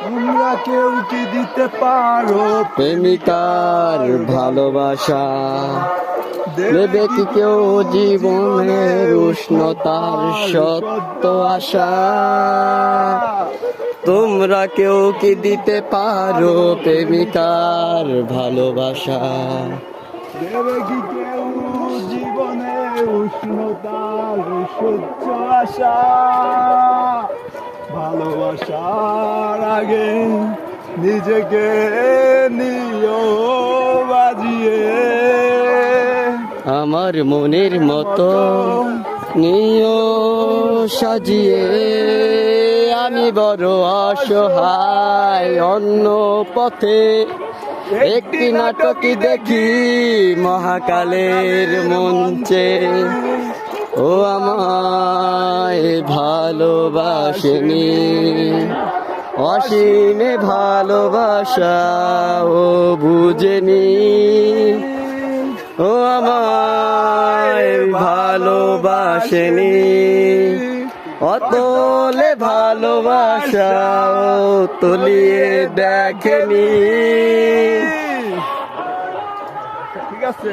তোমরা কেউ কি দিতে পারো প্রেমিকার ভালোবাসা? দেবে কি কেউ জীবনের উষ্ণতার সত্য আশা? তোমরা কেউ কি দিতে পারো প্রেমিকার ভালোবাসা? দেবে কি কেউ জীবনে উষ্ণতার সহ্য আশা? ভালোবাসার আগে নিজেকে নিও বাজিয়ে, আমার মনের মতো নিও সাজিয়ে। আমি বড় অসহায় অন্য পথে, একটি নাটকই দেখি মহাকালের মঞ্চে। ও আমায় ভালোবাসেনি, অসীমে ভালোবাসা ও বুঝেনি। ও আমায় ভালোবাসেনি, অতলে ভালোবাসা ও তলিয়ে দেখেনি। ঠিক আছে।